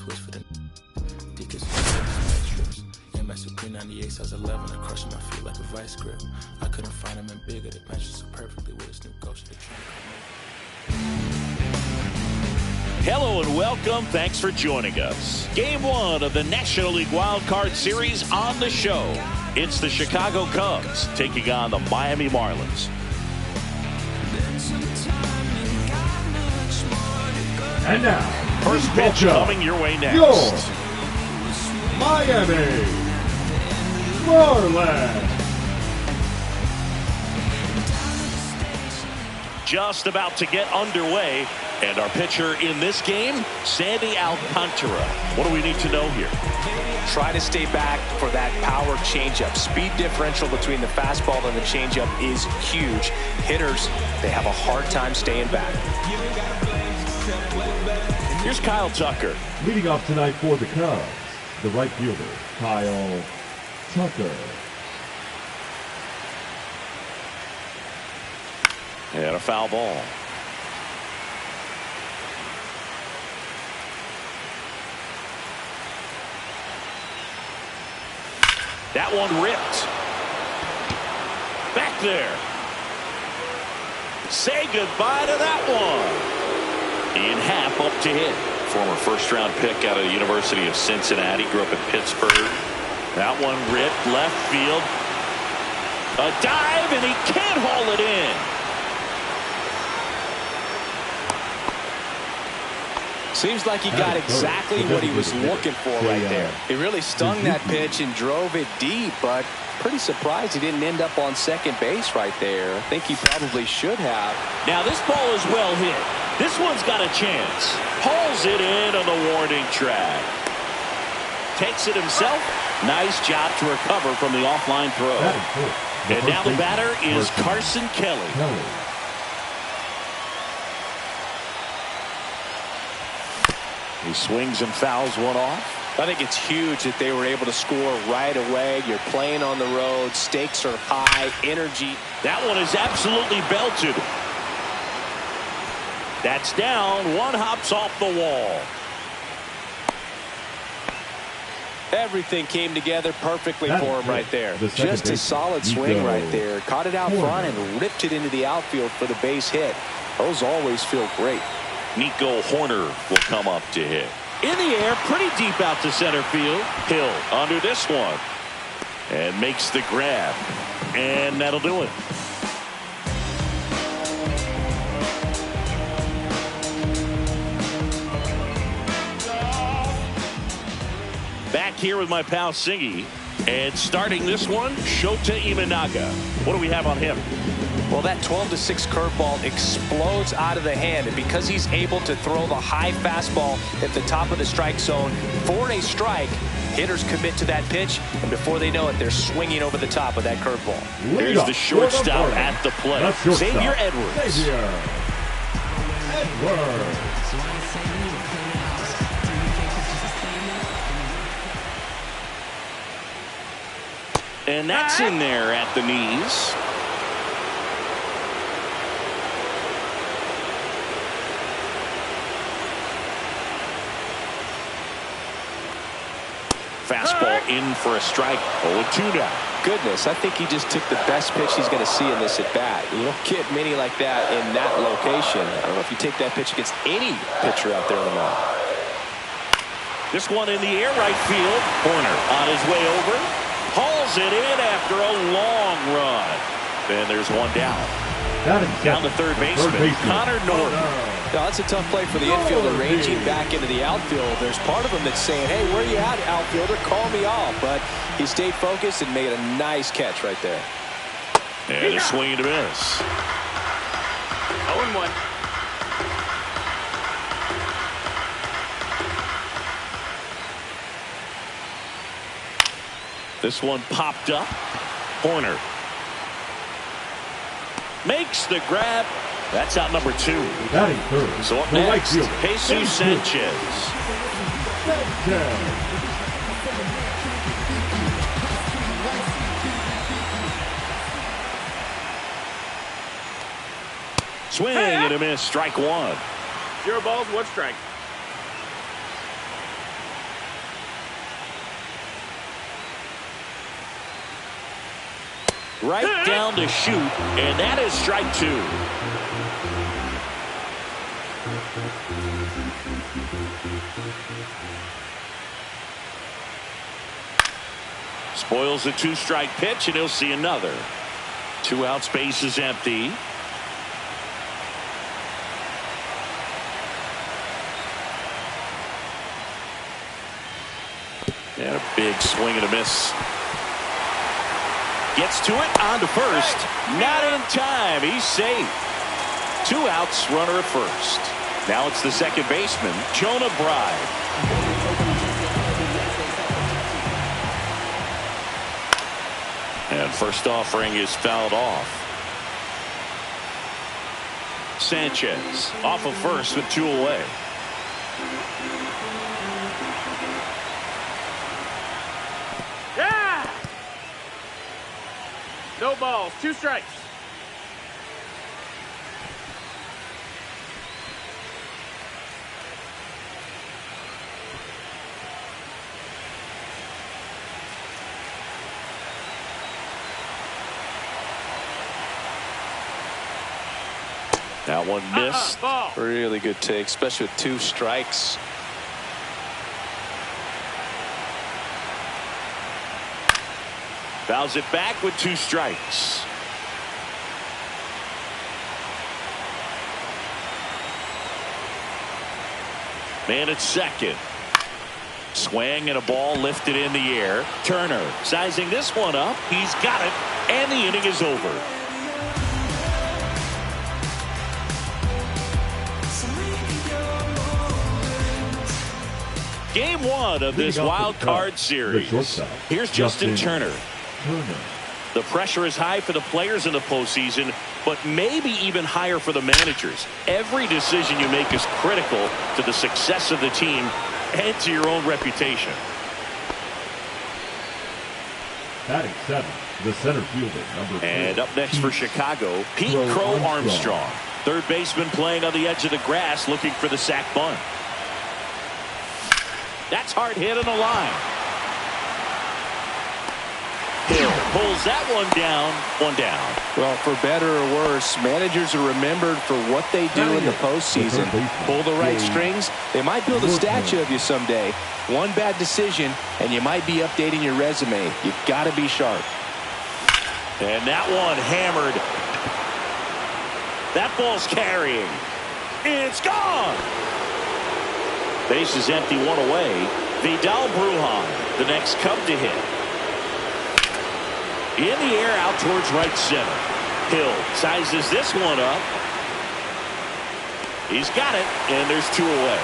twist for the Deacons strips. MS with P98 size 11, I crushing my feet like a vice grip. I couldn't find him in bigger that matches so perfectly with his new coach. Hello and welcome. Thanks for joining us. Game 1 of the National League Wild Card Series on the show. It's the Chicago Cubs taking on the Miami Marlins. And now, first pitch coming your way next. Your Miami Marlins. Just about to get underway. And our pitcher in this game, Sandy Alcantara. What do we need to know here? Try to stay back for that power changeup. Speed differential between the fastball and the changeup is huge. Hitters, they have a hard time staying back. Here's Kyle Tucker. Leading off tonight for the Cubs, the right fielder, Kyle Tucker. And a foul ball. That one ripped. Back there. Say goodbye to that one. In half up to hit. Former first-round pick out of the University of Cincinnati. Grew up in Pittsburgh. That one ripped left field. A dive, and he can't haul it in. Seems like he got exactly what he was looking for right there. He really stung that pitch and drove it deep, but pretty surprised he didn't end up on second base right there. I think he probably should have. Now this ball is well hit. This one's got a chance. Hauls it in on the warning track. Takes it himself. Nice job to recover from the offline throw. And now the batter is Carson Kelly. He swings and fouls one off. I think it's huge that they were able to score right away. You're playing on the road. Stakes are high. Energy. That one is absolutely belted. That's down. One hops off the wall. Everything came together perfectly for him right there. Just a solid swing right there. Caught it out front and ripped it into the outfield for the base hit. Those always feel great. Nico Horner will come up to hit. In the air, pretty deep out to center field. Hill under this one. And makes the grab. And that'll do it. Back here with my pal Singy. And starting this one, Shota Imanaga. What do we have on him? Well, that 12-6 curveball explodes out of the hand, and because he's able to throw the high fastball at the top of the strike zone for a strike, hitters commit to that pitch, and before they know it, they're swinging over the top of that curveball. Here's the shortstop at the plate, Xavier Edwards. Xavier Edwards. And that's in there at the knees. Fastball in for a strike. 0-2 now. Goodness, I think he just took the best pitch he's going to see in this at bat. You don't get many like that in that location. I don't know if you take that pitch against any pitcher out there on the mound. This one in the air, right field. Horner on his way over. Hauls it in after a long run. And there's one down. Down to third baseman, Connor Norton. Now, that's a tough play for the infielder ranging back into the outfield. There's part of him that's saying, hey, where you at, outfielder? Call me off. But he stayed focused and made a nice catch right there. And a swing and a miss. 0-1. This one popped up. Horner makes the grab. That's out number 2. Batting third. So up next, Jesus Sanchez. Swing and a miss. Strike one. 0 balls, 1 strike. Right down to shoot, and that is strike 2. Spoils a 2-strike pitch, and he'll see another. 2 outs, base is empty. And a big swing and a miss. Gets to it, on to first. Not in time. He's safe. 2 outs, runner at first. Now it's the second baseman, Jonah Bride. And first offering is fouled off. Sanchez off of first with 2 away. No balls, 2 strikes. That one missed. Ball. Really good take, especially with 2 strikes. Fouls it back with 2 strikes. Man at second. Swing and a ball lifted in the air. Turner sizing this one up. He's got it, and the inning is over. Game 1 of this wild card series. Here's Justin Turner. The pressure is high for the players in the postseason, but maybe even higher for the managers. Every decision you make is critical to the success of the team and to your own reputation. Batting 7, the center fielder, number 4. And up next for Chicago, Pete Crow Armstrong. Third baseman playing on the edge of the grass, looking for the sac bunt. That's hard hit on the line. Hill pulls that one down. Well, for better or worse, managers are remembered for what they do in the postseason. Pull the right strings, they might build a statue of you someday. One bad decision, and you might be updating your resume. You've got to be sharp. And that one hammered. That ball's carrying. It's gone. Base is empty, 1 away. Vidal Brujan, the next Cub to hit. In the air, out towards right center. Hill sizes this one up. He's got it, and there's 2 away.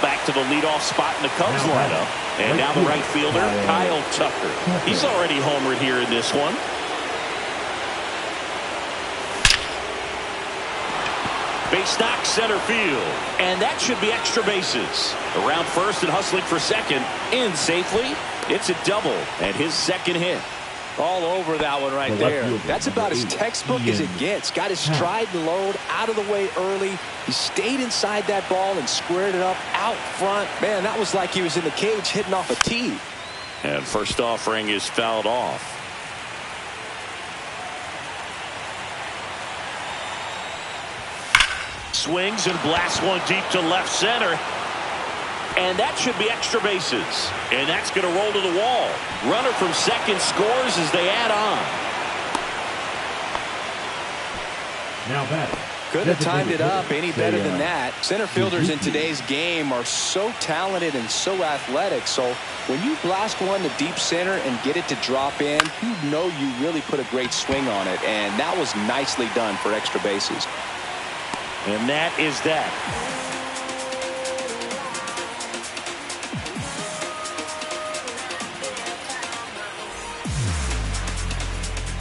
Back to the leadoff spot in the Cubs lineup. And now the right fielder, Kyle Tucker. He's already homered here in this one. Base knock center field. And that should be extra bases. Around first and hustling for second. In safely. It's a double. And his second hit. All over that one right there. That's about as textbook as it gets. Got his stride and load out of the way early. He stayed inside that ball and squared it up out front. Man, that was like he was in the cage hitting off a tee. And first offering is fouled off. Swings and blasts one deep to left center. And that should be extra bases. And that's going to roll to the wall. Runner from second scores as they add on. Now batting. Couldn't have timed it up any better than that. Center fielders in today's game are so talented and so athletic. So when you blast one to deep center and get it to drop in, you know you really put a great swing on it. And that was nicely done for extra bases. And that is that.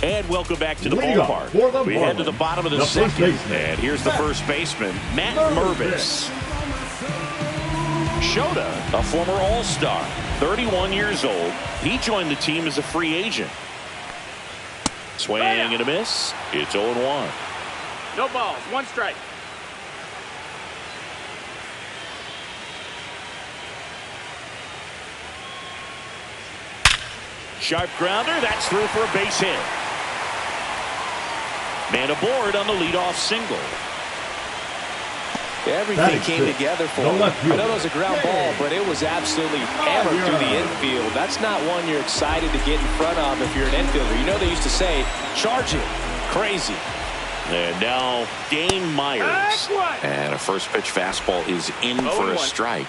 And welcome back to the ballpark. We head to the bottom of the second. And here's the first baseman, Matt Mervis. Shota, a former All-Star, 31 years old. He joined the team as a free agent. Swing and a miss. It's 0-1. No balls, 1 strike. Sharp grounder. That's through for a base hit. Man aboard on the leadoff single. Everything came together for him. I know it was a ground ball, but it was absolutely hammered through the infield. That's not one you're excited to get in front of if you're an infielder. You know they used to say, charge it. Crazy. And now Dane Myers. And a first pitch fastball is in for a strike.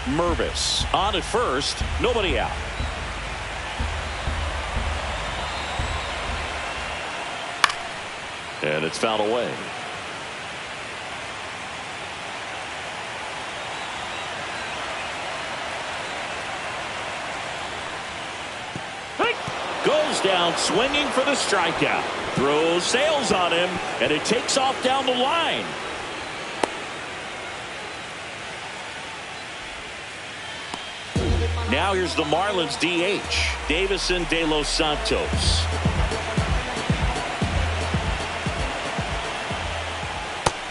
Mervis on at first. Nobody out. And it's fouled away. Goes down swinging for the strikeout. Throws sails on him, and it takes off down the line. Now here's the Marlins DH, Davison De Los Santos.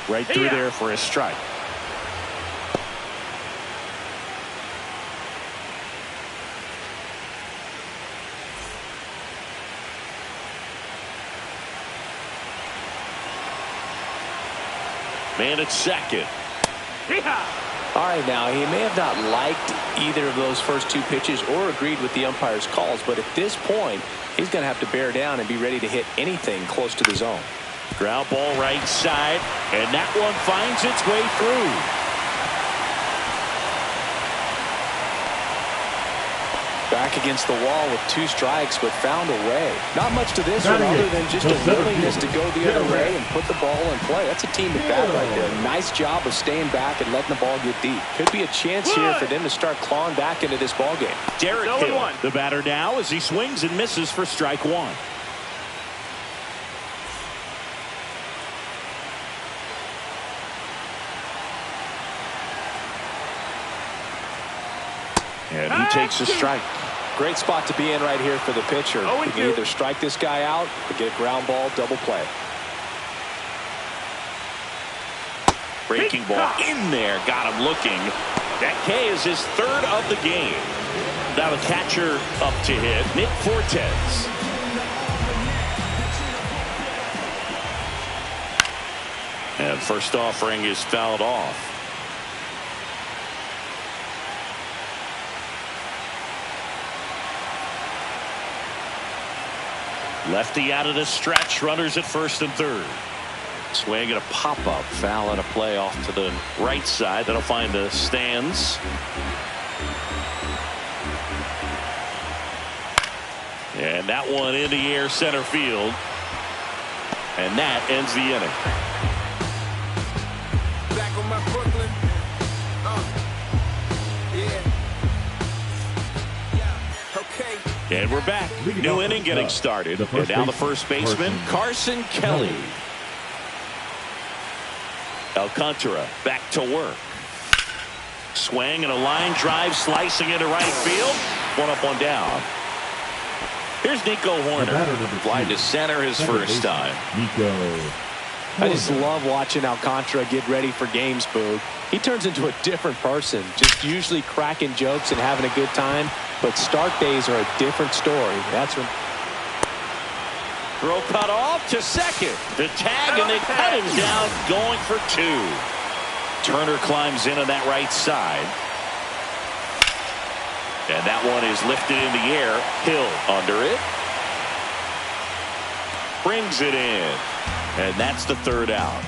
Right through there for a strike. Man at second. All right, now he may have not liked either of those first two pitches or agreed with the umpire's calls, but at this point he's going to have to bear down and be ready to hit anything close to the zone. Ground ball right side, and that one finds its way through. Back against the wall with 2 strikes, but found a way. Not much to this one other than just a willingness to go the other way and put the ball in play. That's a team at bat right there. Nice job of staying back and letting the ball get deep. Could be a chance here for them to start clawing back into this ball game. Derek Hill, the batter now, as he swings and misses for strike 1. And he takes a strike. Great spot to be in right here for the pitcher. You can either strike this guy out or get a ground ball double play. Breaking ball in there. Got him looking. That K is his 3rd of the game. Now the catcher up to hit, Nick Fortes. And first offering is fouled off. Lefty out of the stretch. Runners at first and third. Swing and a pop-up. Foul and a play off to the right side. That'll find the stands. And that one in the air center field. And that ends the inning. Back on my Brooklyn. Okay. And we're back. New inning getting started. And now the first baseman, Carson Kelly. Alcantara back to work. Swing and a line drive slicing into right field. One up, one down. Here's Nico Horner. Fly to center his first time. I just love watching Alcantara get ready for games, Boog. He turns into a different person, just usually cracking jokes and having a good time. But start days are a different story. That's when. Throw cut off to second. The tag, and they cut him down, going for 2. Turner climbs in on that right side. And that one is lifted in the air. Hill under it. Brings it in. And that's the 3rd out.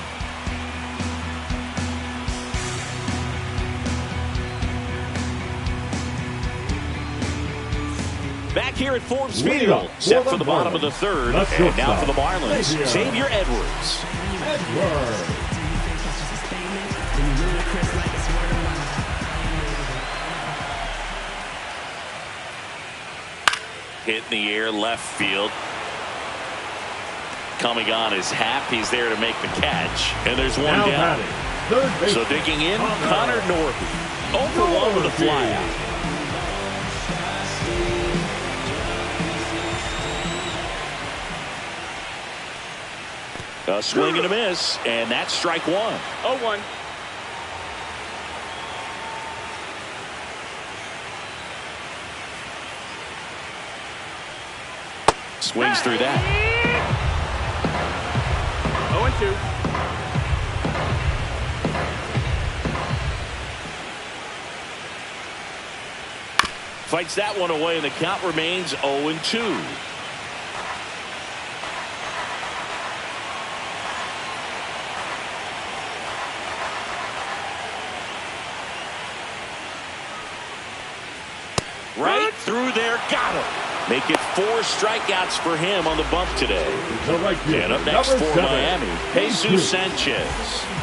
Back here at Forbes Field, set for the bottom of the 3rd, and now for the Marlins, Xavier Edwards. Hit in the air, left field. Coming on is Happ. He's there to make the catch, and there's one down. So digging in, Connor Norby. 0 for 1 with a flyout. A swing and a miss, and that's strike 1. 0-1. swings through that. 0-2. Fights that one away, and the count remains 0-2. Right through there, got him. Make it 4 strikeouts for him on the bump today. And up next for Miami, Jesus Sanchez.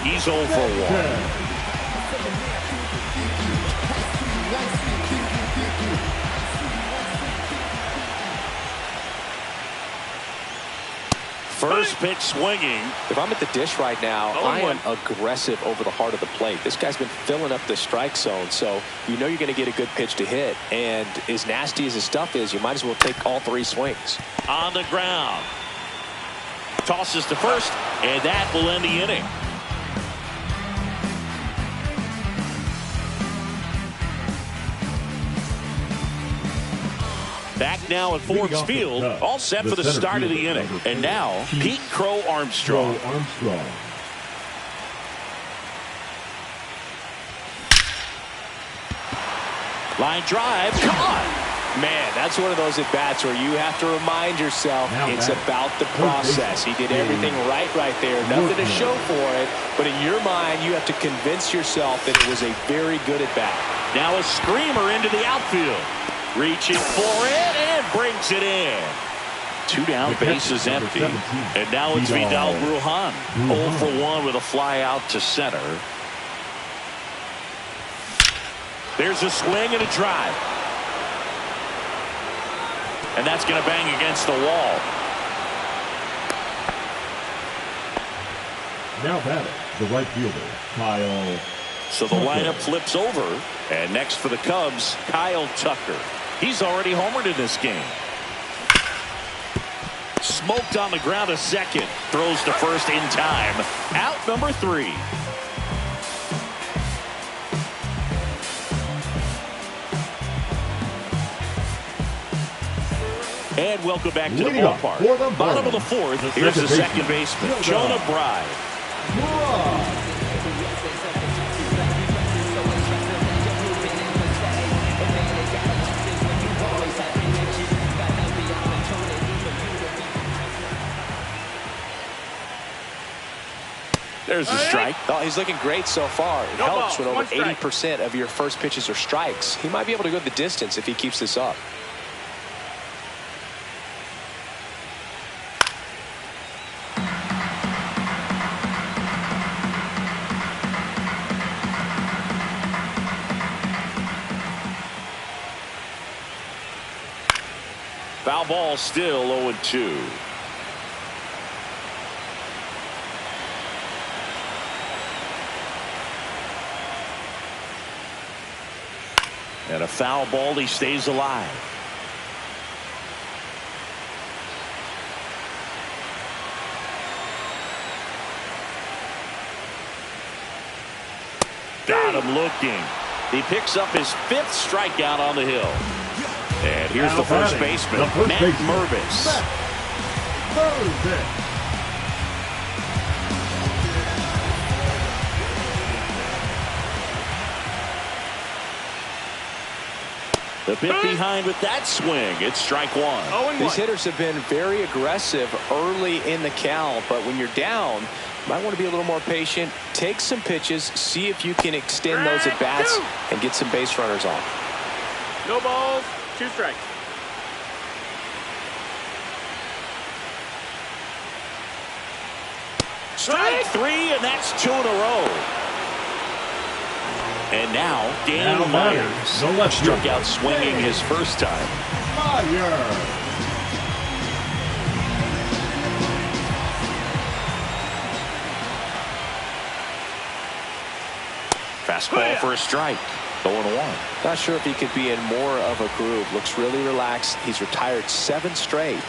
He's 0 for 1. First pitch swinging. If I'm at the dish right now, I am aggressive over the heart of the plate. This guy's been filling up the strike zone, so you know you're going to get a good pitch to hit. And as nasty as his stuff is, you might as well take all 3 swings. On the ground. Tosses to first, and that will end the inning. Back now at Forbes Field, all set for the start of the inning. And now, Pete Crow Armstrong. Line drive, caught. Man, that's one of those at-bats where you have to remind yourself it's about the process. He did everything right there. Nothing to show for it. But in your mind, you have to convince yourself that it was a very good at-bat. Now a screamer into the outfield. Reaching for it and brings it in. 2 down, bases empty. And now it's Vidal Brujan. 0 for 1 with a fly out to center. There's a swing and a drive. And that's going to bang against the wall. Now batting, the right fielder, Kyle. So the lineup flips over. And next for the Cubs, Kyle Tucker. He's already homered in this game. Smoked on the ground a second. Throws to first in time. Out number 3. And welcome back to the ballpark. Bottom of the 4th. Here's the second baseman, Jonah Bride. There's a strike. Oh, he's looking great so far. It helps when over 80% of your first pitches are strikes. He might be able to go the distance if he keeps this up. Foul ball, still 0-2. And a foul ball, he stays alive. Got him looking. He picks up his 5th strikeout on the hill. And here's the first baseman, Matt Mervis. The bit behind with that swing. It's strike 1. These hitters have been very aggressive early in the count, but when you're down, you might want to be a little more patient. Take some pitches, see if you can extend those at bats and get some base runners on. No balls, 2 strikes. Strike 3, and that's 2 in a row. And now, Daniel Myers struck out swinging his first time. Fastball for a strike. 0-1. Not sure if he could be in more of a groove. Looks really relaxed. He's retired 7 straight.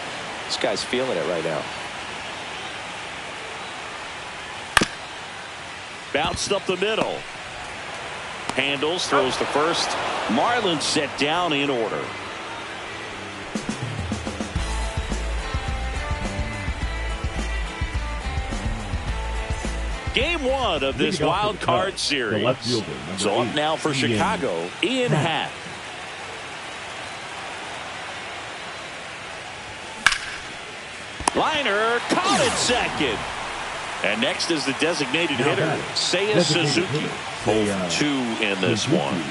This guy's feeling it right now. Bounced up the middle. Handles, throws to first. Marlins set down in order. Game one of this wild card series. So up now for Chicago, Ian Happ. Liner caught at second. And next is the designated hitter, Seiya Suzuki. Both 2 in this one.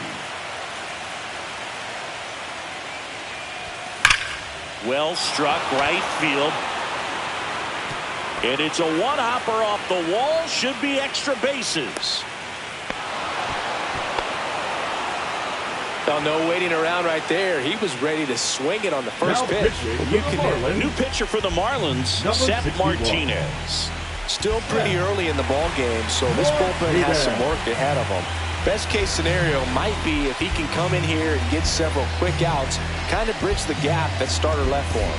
Well struck right field. And it's a one-hopper off the wall. Should be extra bases. Oh, no waiting around right there. He was ready to swing it on the first pitch. New pitcher for the Marlins, Seth Martinez. Still pretty early in the ball game, so this bullpen has some work ahead of him. Best case scenario might be if he can come in here and get several quick outs, kind of bridge the gap that starter left for him.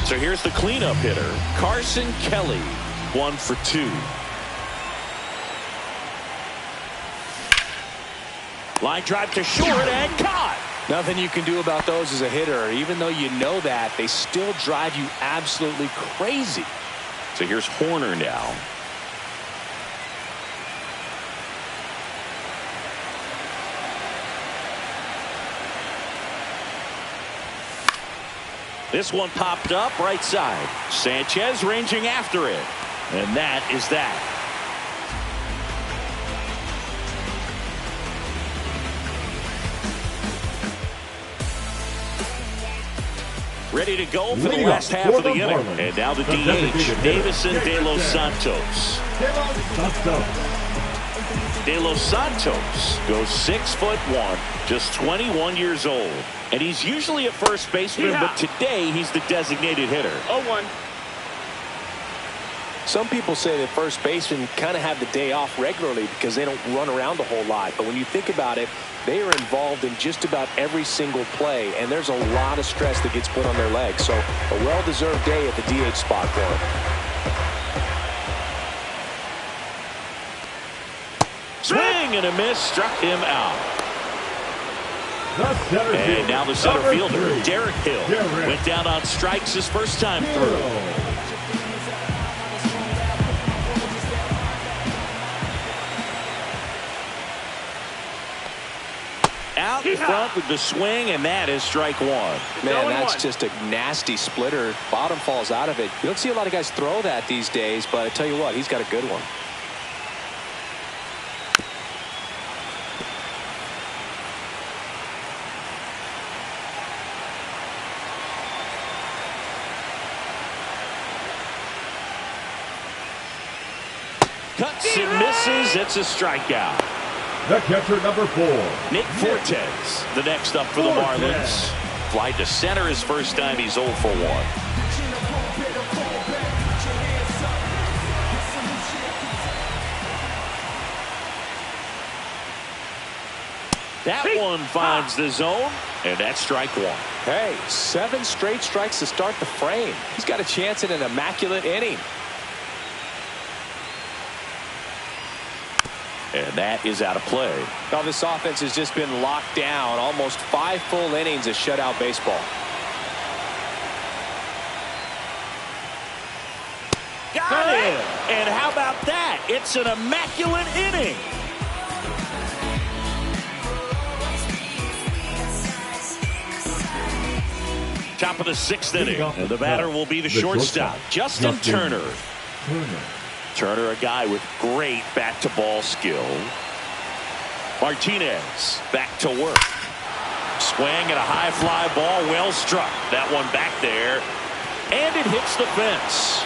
So here's the cleanup hitter, Carson Kelly, 1 for 2. Line drive to short and caught. Nothing you can do about those as a hitter. Even though you know that, they still drive you absolutely crazy. So here's Horner now. This one popped up right side. Sanchez ranging after it. And that is that. Ready to go for the last half of the inning. And now the DH, Davison De Los Santos. De Los Santos goes 6'1", just 21 years old. And he's usually a first baseman, but today he's the designated hitter. 0-1. Some people say that first basemen kind of have the day off regularly because they don't run around a whole lot. But when you think about it, they are involved in just about every single play, and there's a lot of stress that gets put on their legs. So a well-deserved day at the DH spot for him. Swing and a miss, struck him out. And now the center fielder, Derek Hill, went down on strikes his first time through. Out in front with the swing, and that is strike 1. Man, that's just a nasty splitter. Bottom falls out of it. You don't see a lot of guys throw that these days, but I tell you what, he's got a good one. Cuts and misses. It's a strikeout. The catcher, number 4. Nick Fortes, the next up for the Marlins. Fly to center his first time. He's 0 for 1. That one finds the zone, and that's strike 1. Hey, 7 straight strikes to start the frame. He's got a chance at an immaculate inning. And that is out of play. Now this offense has just been locked down. Almost 5 full innings of shutout baseball. Got it! And how about that? It's an immaculate inning. Top of the 6th inning. And the batter will be the shortstop, Justin Turner. Turner, a guy with great bat-to-ball skill. Martinez back to work. Swing and a high fly ball, well struck. That one back there, and it hits the fence.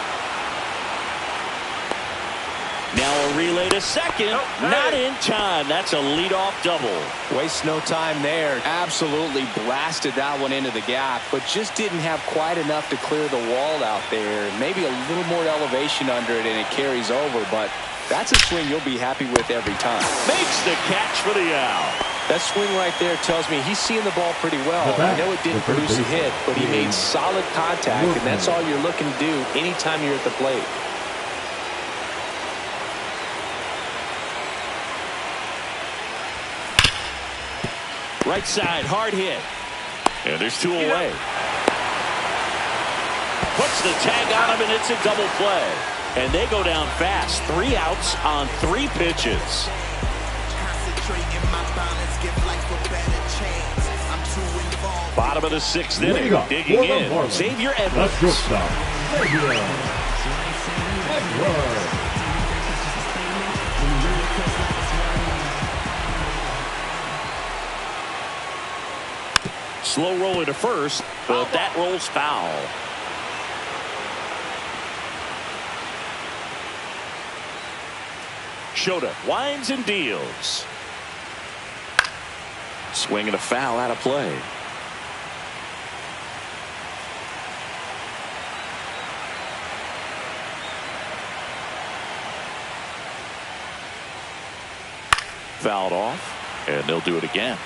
Now a relay to second, not in time. That's a leadoff double. Waste no time there. Absolutely blasted that one into the gap, but just didn't have quite enough to clear the wall out there. Maybe a little more elevation under it, and it carries over, but that's a swing you'll be happy with every time. Makes the catch for the out. That swing right there tells me he's seeing the ball pretty well. I know it didn't produce a hit, but he made solid contact, and that's all you're looking to do anytime you're at the plate. Right side, hard hit. And there's 2 away. Puts the tag on him, and it's a double play. And they go down fast. 3 outs on 3 pitches. Bottom of the 6th inning. Digging in. Xavier Edwards. Slow roller to first, but that rolls foul. Shota winds and deals. Swing and a foul out of play. Fouled off, and they'll do it again.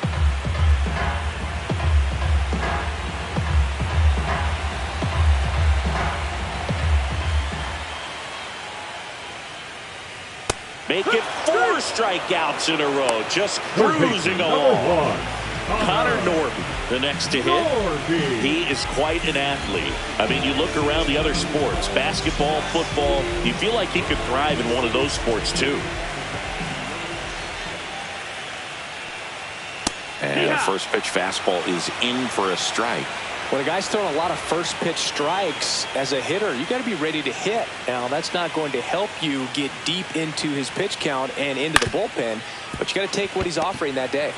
Make it 4 strikeouts in a row, just cruising along. Connor Norton, the next to hit. He is quite an athlete. I mean, you look around the other sports, basketball, football, you feel like he could thrive in one of those sports too. And a first pitch fastball is in for a strike. When a guy's throwing a lot of first pitch strikes as a hitter, you got to be ready to hit. Now, that's not going to help you get deep into his pitch count and into the bullpen, but you got to take what he's offering that day.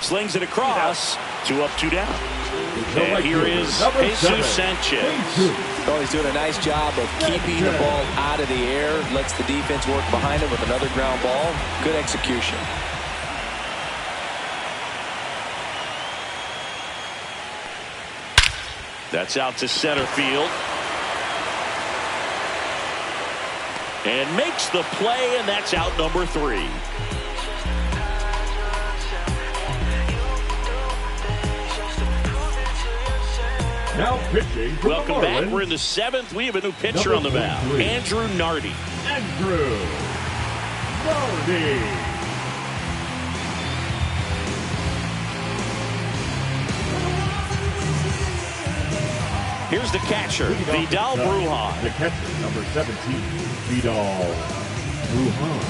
Slings it across. 2 up, 2 down. And here is Jesus Sanchez. Oh, he's doing a nice job of keeping the ball out of the air. Lets the defense work behind him with another ground ball. Good execution. That's out to center field. And makes the play, and that's out number 3. Now pitching for Welcome the back. Marlins. We're in the 7th. We have a new pitcher on the mound. Andrew Nardi. Andrew Nardi. Here's the catcher, Vidal Brujan. The catcher, number 17, Vidal Brujan.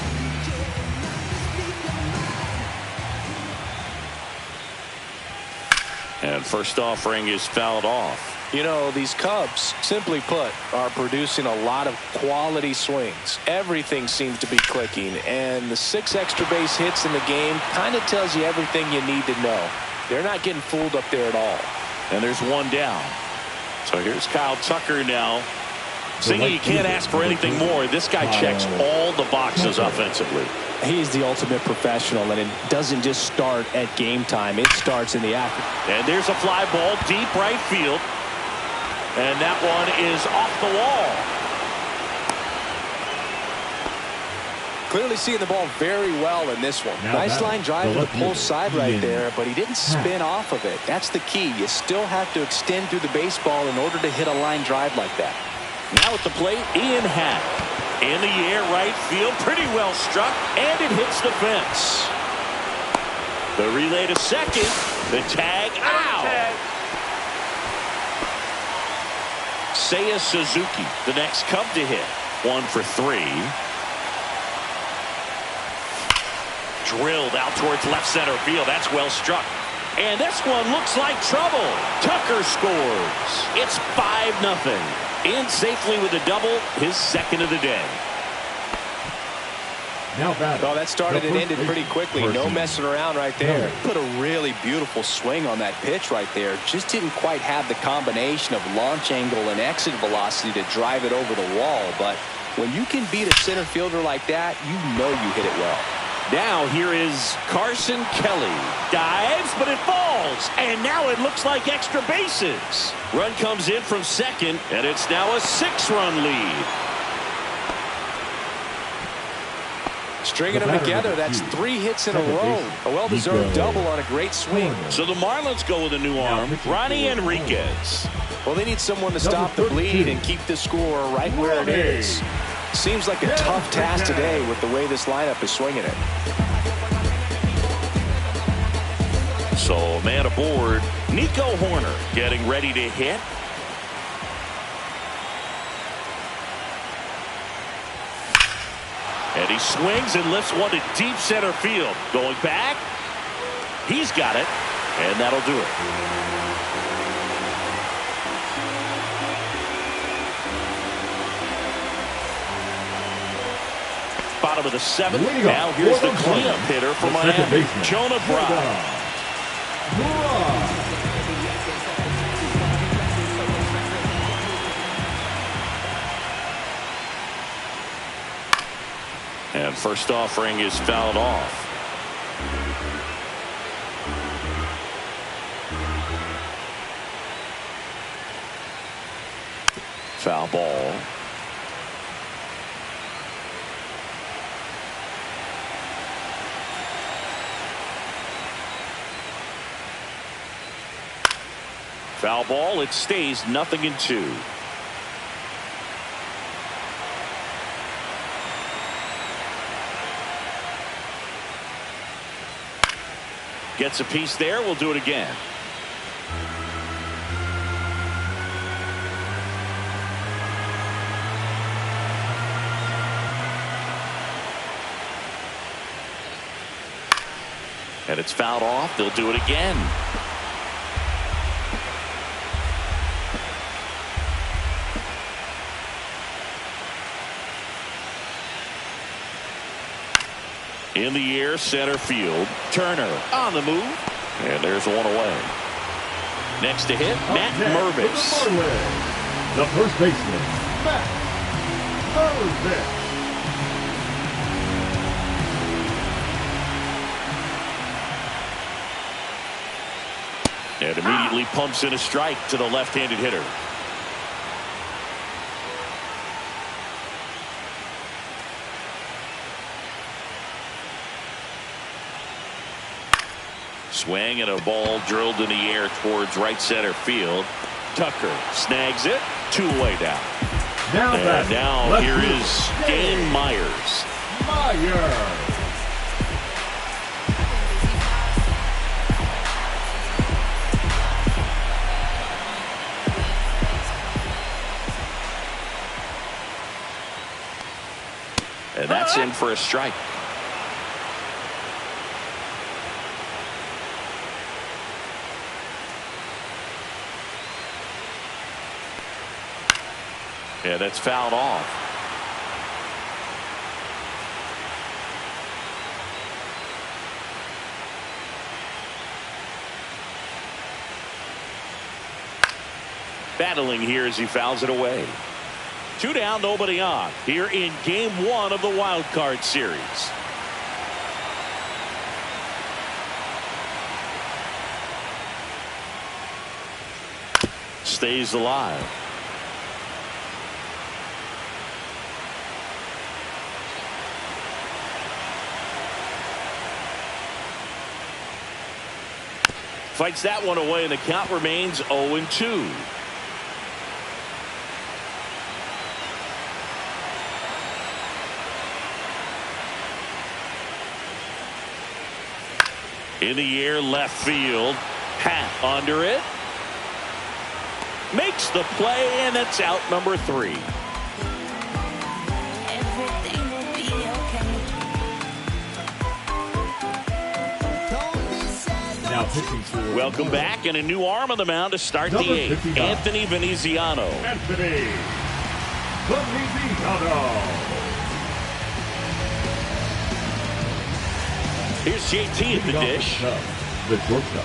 And first offering is fouled off. You know, these Cubs, simply put, are producing a lot of quality swings. Everything seems to be clicking, and the 6 extra base hits in the game kind of tells you everything you need to know. They're not getting fooled up there at all. And there's 1 down. So here's Kyle Tucker now. Singing, you can't ask for anything more. This guy checks all the boxes offensively. He is the ultimate professional, and it doesn't just start at game time. It starts in the act. And there's a fly ball deep right field. And that one is off the wall. Clearly seeing the ball very well in this one. Now nice line drive to the pull side right Ian there, but he didn't spin off of it. That's the key. You still have to extend through the baseball in order to hit a line drive like that. Now at the plate, Ian Happ. In the air, right field, pretty well struck, and it hits the fence. The relay to second. The tag out. Seiya Suzuki, the next Cub to hit. 1 for 3. Drilled out towards left center field. That's well struck. And this one looks like trouble. Tucker scores. It's 5-0. In safely with a double, his 2nd of the day. Now batting. Well, that started and ended pretty quickly. No messing around right there. Put a really beautiful swing on that pitch right there. Just didn't quite have the combination of launch angle and exit velocity to drive it over the wall. But when you can beat a center fielder like that, you know you hit it well. Now here is Carson Kelly. Dives, but it falls. And now it looks like extra bases. Run comes in from second, and it's now a 6-run lead. Stringing them together, that's 3 hits in a row. A well-deserved double on a great swing. So the Marlins go with a new arm, Ronnie Enriquez. Well, they need someone to stop the bleed and keep the score right where it is. Seems like a tough task today with the way this lineup is swinging it. So man aboard, Nico Horner getting ready to hit. And he swings and lifts one to deep center field. Going back. He's got it. And that'll do it. Bottom of the seventh. Now here's the cleanup hitter for Miami, Jonah Bride. And first offering is fouled off. Foul ball. Foul ball. It stays 0-2. Gets a piece there. We'll do it again. And it's fouled off. They'll do it again. In the air, center field. Turner on the move. And there's one away. Next to hit, Matt Mervis. The first baseman, Matt Mervis. And immediately pumps in a strike to the left-handed hitter. Swing and a ball drilled in the air towards right center field. Tucker snags it. Two-way down. And now here is Dane Myers. And that's in for a strike. Yeah, that's fouled off. Battling here as he fouls it away. 2 down, nobody on. Here in game 1 of the wild card series. Stays alive. Fights that one away, and the count remains 0-2. In the air, left field. Pat under it. Makes the play, and it's out number 3. Welcome back, and a new arm on the mound to start the 8th. Anthony Veneziano. Here's JT at the dish. The shortstop,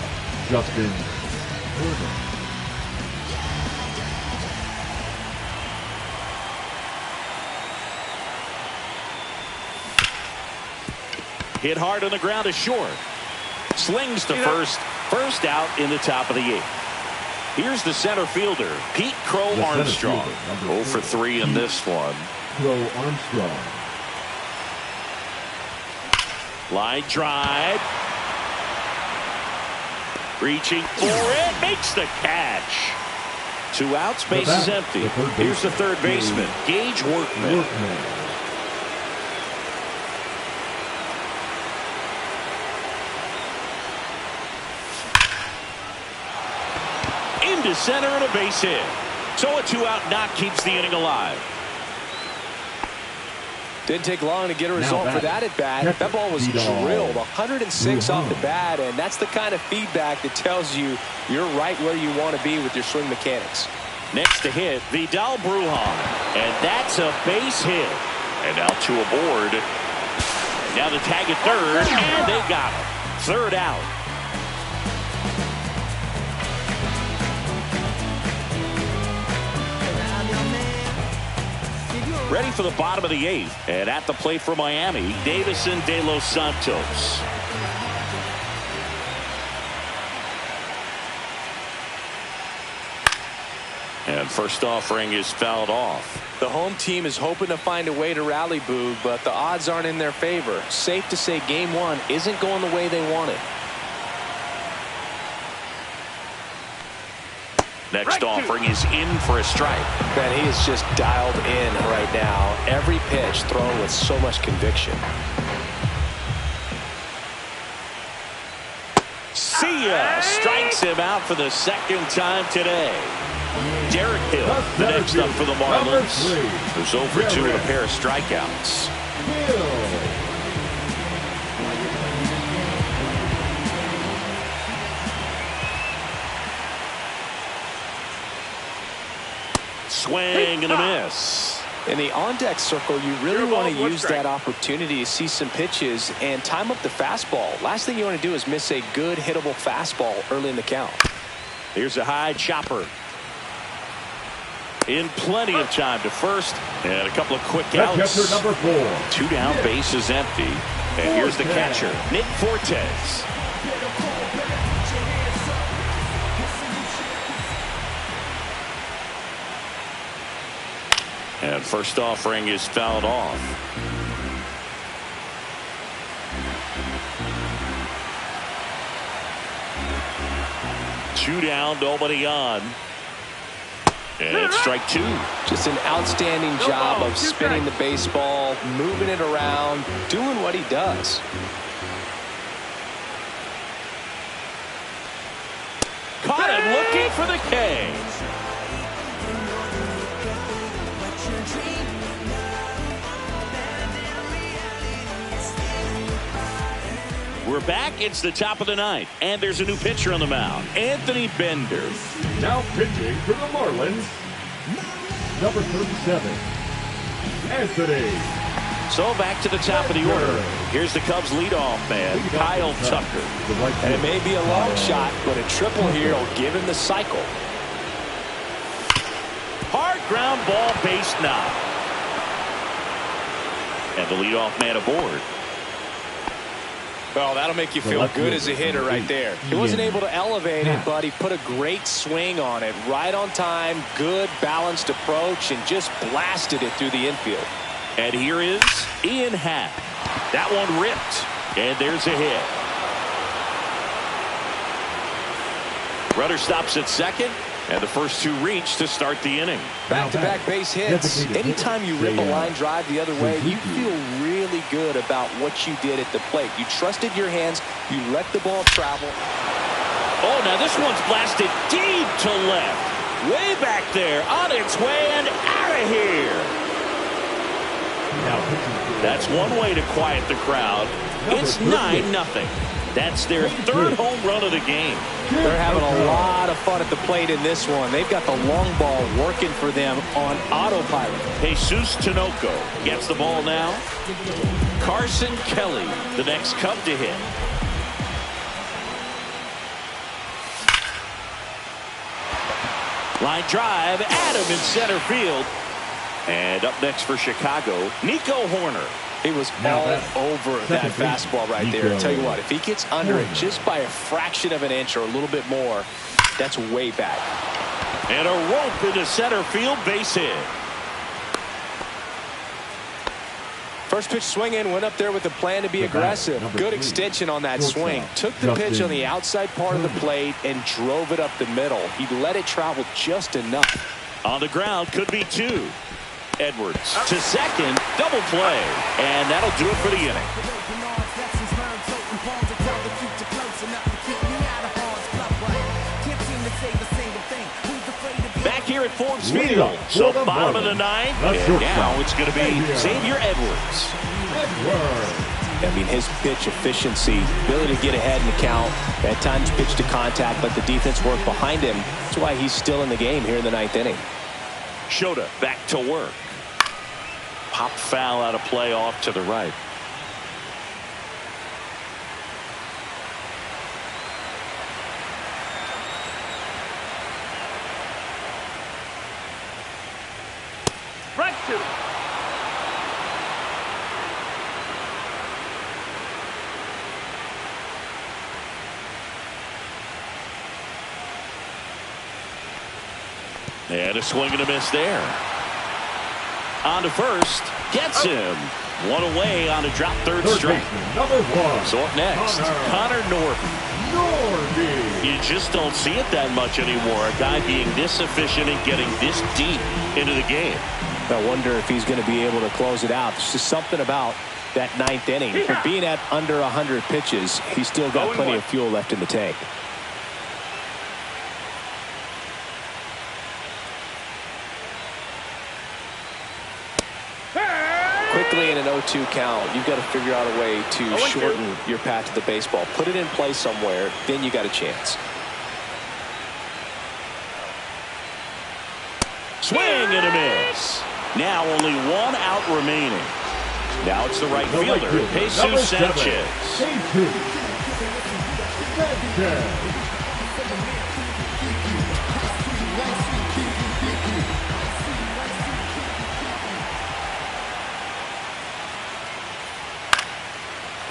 Justin Gordon. Hit hard on the ground to short. Slings to first. First out in the top of the 8th. Here's the center fielder, Pete Crow Armstrong. 0 for 3 in this one. Crow Armstrong. Line drive. Reaching for it. Makes the catch. 2 outs. Base is empty. Here's the third baseman, Gage Workman. Into center and a base hit. So a 2-out knock keeps the inning alive. Didn't take long to get a result for that at bat. That ball was drilled 106 off the bat, and that's the kind of feedback that tells you you're right where you want to be with your swing mechanics. Next to hit, Vidal Brujan, and that's a base hit. And now two aboard. Now the tag at third, and they got him. Third out. Ready for the bottom of the eighth. And at the plate for Miami, Davison de los Santos. And first offering is fouled off. The home team is hoping to find a way to rally Boog, but the odds aren't in their favor. Safe to say game one isn't going the way they wanted. Next offering is in for a strike. Man, he is just dialed in right now. Every pitch thrown with so much conviction. See ya! Strikes him out for the second time today. Derek Hill, the next up for the Marlins, who's 0 for 2 with a pair of strikeouts. Swing and a miss. In the on-deck circle, you really want to use that opportunity to see some pitches and time up the fastball. Last thing you want to do is miss a good hittable fastball early in the count. Here's a high chopper. In plenty of time to first, and a couple of quick outs. Number 4. 2 down, base is empty. And here's the catcher, Nick Fortes. And first offering is fouled off. Two down, nobody on. And it's strike 2. Just an outstanding job of spinning the baseball, moving it around, doing what he does. Caught him looking for the K. We're back. It's the top of the ninth, and there's a new pitcher on the mound, Anthony Bender. Now pitching for the Marlins, number 37, Anthony. So back to the top of the order. Here's the Cubs leadoff man, Kyle Tucker. And it may be a long shot, but a triple here will give him the cycle. Hard ground ball, base knock. And the leadoff man aboard. Well, that'll make you feel good as a hitter right there. He wasn't able to elevate it, but he put a great swing on it. Right on time, good balanced approach, and just blasted it through the infield. And here is Ian Happ. That one ripped, and there's a hit. Runner stops at second, and the first two reach to start the inning. Back-to-back base hits. Anytime you rip a line drive the other way, you feel really good about what you did at the plate. You trusted your hands. You let the ball travel. Oh, now this one's blasted deep to left. Way back there, on its way and out of here. That's one way to quiet the crowd. It's 9-0. That's their third home run of the game. They're having a lot of fun at the plate in this one. They've got the long ball working for them on autopilot. Jesus Tinoco gets the ball now. Carson Kelly, the next Cub to hit. Line drive, Adam in center field. And up next for Chicago, Nico Horner. He was all over that fastball right there. I'll tell you what, if he gets under it just by a fraction of an inch or a little bit more, that's way back. And a rope into center field, base hit. First pitch swing in, went up there with a plan to be aggressive. Good extension on that swing. Took the pitch on the outside part of the plate and drove it up the middle. He let it travel just enough. On the ground, could be 2. Edwards to second, double play, and that'll do it for the inning. Back here at Forbes Field. So bottom of the ninth, and now it's going to be Xavier Edwards. I mean, his pitch efficiency, ability to get ahead in the count, at times pitch to contact, let the defense work behind him. That's why he's still in the game here in the ninth inning. Shota back to work. Pop foul out of play off to the right. Strike two. And a swing and a miss there. On to first. Gets him. One away on a drop third strike. Number 1. So up next, Connor Norton. You just don't see it that much anymore. A guy being this efficient and getting this deep into the game. I wonder if he's going to be able to close it out. There's just something about that ninth inning. For being at under 100 pitches, he's still got plenty of fuel left in the tank. Quickly in an 0-2 count, you've got to figure out a way to shorten your path to the baseball. Put it in play somewhere, then you got a chance. Swing and a miss. Now only one out remaining. Now it's the right fielder, Jesus Sanchez.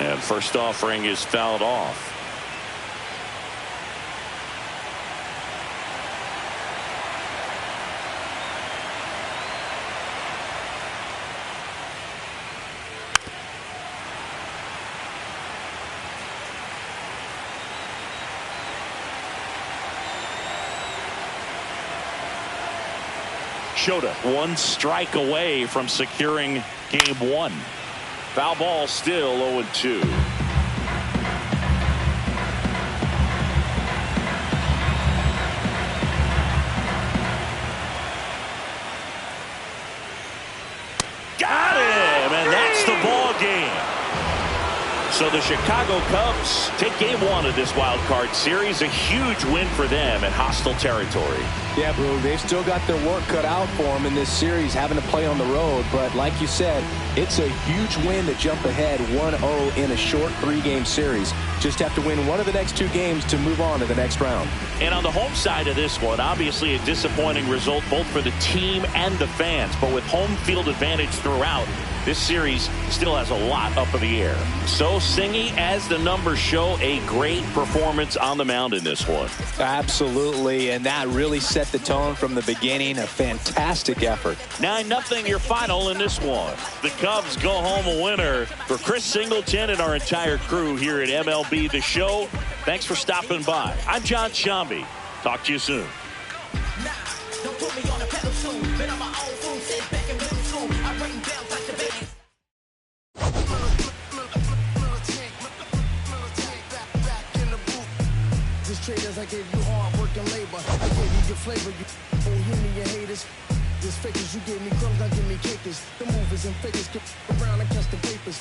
And first offering is fouled off. Shota one strike away from securing game one. Foul ball, still 0-2. Got him, and that's the ball game. So the Chicago Cubs take game one of this wild card series. A huge win for them in hostile territory. Yeah, Boo, they've still got their work cut out for them in this series, having to play on the road. But like you said, it's a huge win to jump ahead 1-0 in a short 3-game series. Just have to win one of the next 2 games to move on to the next round. And on the home side of this one, obviously a disappointing result both for the team and the fans. But with home field advantage throughout, this series still has a lot up in the air. So Singy, as the numbers show, a great performance on the mound in this one. Absolutely, and that really set the tone from the beginning. A fantastic effort. 9-0 your final in this one. The Cubs go home a winner. For Chris Singleton and our entire crew here at MLB The Show, thanks for stopping by. I'm John Shambi. Talk to you soon. Don't put me on a pedestal. Been on my own food, sit back in middle school. I write down like the baby. This traders, I gave you hard work and labor. I gave you your flavor. You bohemian haters. This fakers, you gave me crumbs, now give me kickers. The movers and fakers get around and catch the papers.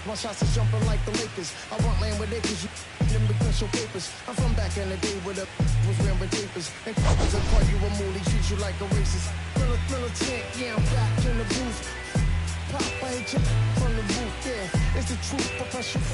My shots is jumping like the Lakers. I want land with acres, you them because your papers. I'm from back in the day where the was wearing papers. And cars that call you a moolie, treat you like a racist. Militant, yeah, I'm back in the booth. Pop, I hit you from the roof, yeah. It's the truth, professional.